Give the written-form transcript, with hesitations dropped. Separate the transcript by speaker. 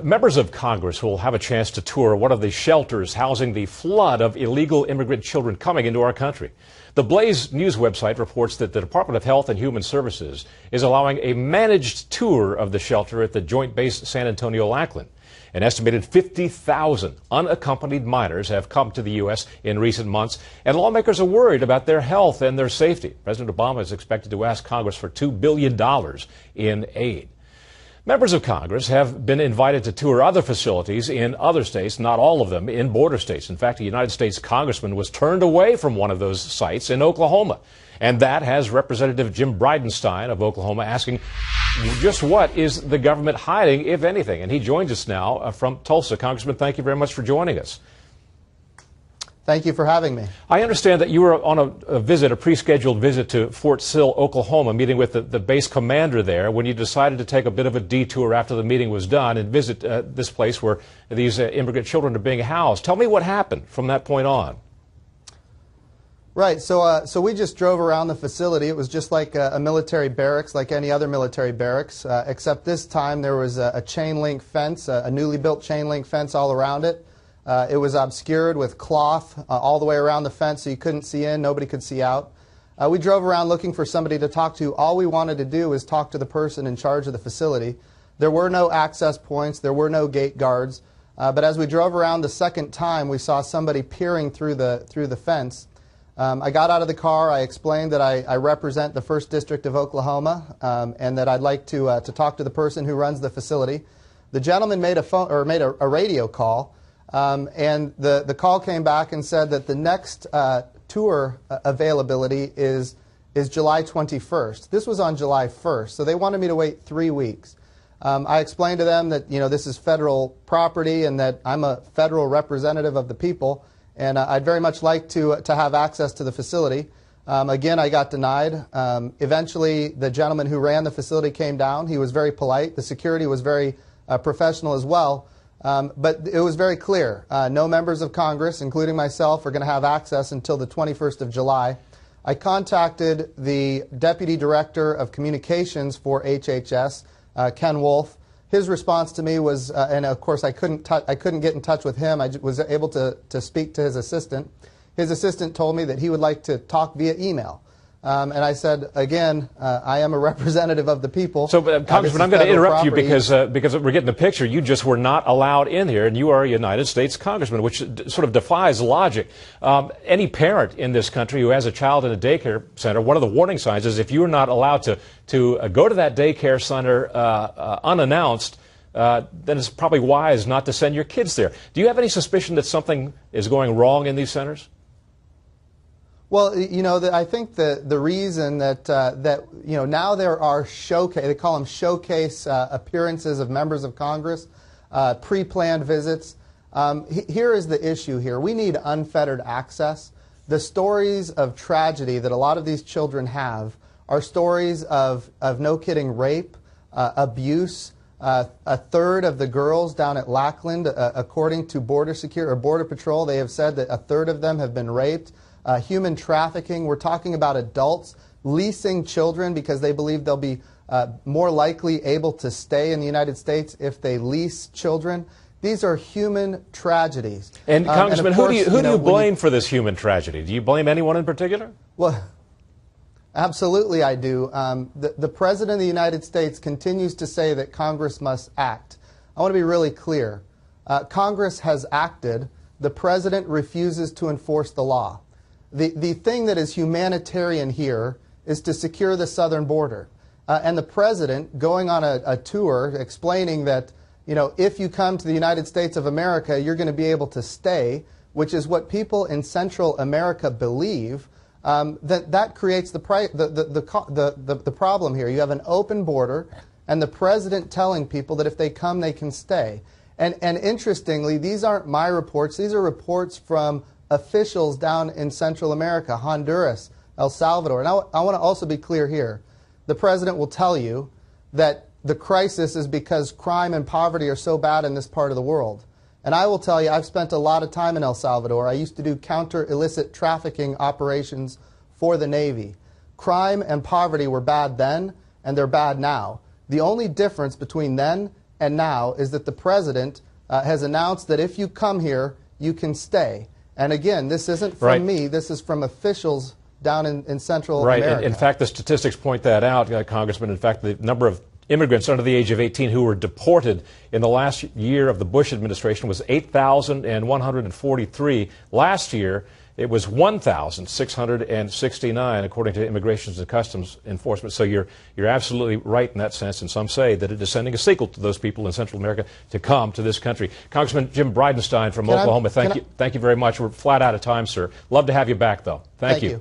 Speaker 1: Members of Congress will have a chance to tour one of the shelters housing the flood of illegal immigrant children coming into our country. The Blaze News website reports that the Department of Health and Human Services is allowing a managed tour of the shelter at the Joint Base San Antonio-Lackland. An estimated 50,000 unaccompanied minors have come to the U.S. in recent months, and lawmakers are worried about their health and their safety. President Obama is expected to ask Congress for $2 billion in aid. Members of Congress have been invited to tour other facilities in other states, not all of them in border states. In fact, a United States congressman was turned away from one of those sites in Oklahoma. And that has Representative Jim Bridenstine of Oklahoma asking just what is the government hiding, if anything. And he joins us now from Tulsa. Congressman, thank you very much for joining us.
Speaker 2: Thank you for having me.
Speaker 1: I understand that you were on a visit, a pre-scheduled visit to Fort Sill, Oklahoma, meeting with the base commander there when you decided to take a bit of a detour after the meeting was done and visit this place where these immigrant children are being housed. Tell me what happened from that point on.
Speaker 2: Right. So we just drove around the facility. It was just like a military barracks, like any other military barracks, except this time there was a chain link fence, a newly built chain link fence all around it. It was obscured with cloth all the way around the fence, so you couldn't see in, nobody could see out. We drove around looking for somebody to talk to. All we wanted to do was talk to the person in charge of the facility. There were no access points, there were no gate guards, but as we drove around the second time, we saw somebody peering through the fence. I got out of the car, I explained that I represent the 1st District of Oklahoma, and that I'd like to talk to the person who runs the facility. The gentleman made a radio call. And the call came back and said that the next tour availability is July 21st. This was on July 1st, so they wanted me to wait 3 weeks. I explained to them that this is federal property and that I'm a federal representative of the people, and I'd very much like to have access to the facility. Again, I got denied. Eventually, the gentleman who ran the facility came down. He was very polite. The security was very professional as well. But it was very clear. No members of Congress, including myself, are going to have access until the 21st of July. I contacted the Deputy Director of Communications for HHS, Ken Wolf. His response to me was, and of course I couldn't get in touch with him. I was able to speak to his assistant. His assistant told me that he would like to talk via email. And I said, again, I am a representative of the people.
Speaker 1: So, Congressman, I'm going to interrupt you because we're getting the picture. You just were not allowed in here, and you are a United States congressman, which sort of defies logic. Any parent in this country who has a child in a daycare center, one of the warning signs is if you're not allowed to go to that daycare center unannounced, then it's probably wise not to send your kids there. Do you have any suspicion that something is going wrong in these centers?
Speaker 2: Well, I think the reason that now there are they call them showcase appearances of members of Congress, pre-planned visits. Here is the issue here. We need unfettered access. The stories of tragedy that a lot of these children have are stories of no kidding, rape, abuse. A third of the girls down at Lackland, according to Border Patrol, they have said that a third of them have been raped. Human trafficking. We're talking about adults leasing children because they believe they'll be more likely able to stay in the United States if they lease children. These are human tragedies.
Speaker 1: And Congressman, who do you blame for this human tragedy? Do you blame anyone in particular?
Speaker 2: Well, absolutely I do. The President of the United States continues to say that Congress must act. I want to be really clear. Congress has acted. The President refuses to enforce the law. The thing that is humanitarian here is to secure the southern border. And the President going on a tour explaining that, if you come to the United States of America, you're going to be able to stay, which is what people in Central America believe, that creates the problem here. You have an open border and the President telling people that if they come, they can stay. And interestingly, these aren't my reports. These are reports from officials down in Central America, Honduras, El Salvador. And I want to also be clear here. The President will tell you that the crisis is because crime and poverty are so bad in this part of the world. And I will tell you, I've spent a lot of time in El Salvador. I used to do counter-illicit trafficking operations for the Navy. Crime and poverty were bad then, and they're bad now. The only difference between then and now is that the president has announced that if you come here, you can stay. And again, this isn't from me. This is from officials down in Central America.
Speaker 1: Right. In fact, the statistics point that out, Congressman. In fact, the number of immigrants under the age of 18 who were deported in the last year of the Bush administration was 8,143. Last year, it was 1,669, according to Immigration and Customs Enforcement. So you're absolutely right in that sense, and some say that it is sending a signal to those people in Central America to come to this country. Congressman Jim Bridenstine from Oklahoma, thank you very much. We're flat out of time, sir. Love to have you back, though. Thank you.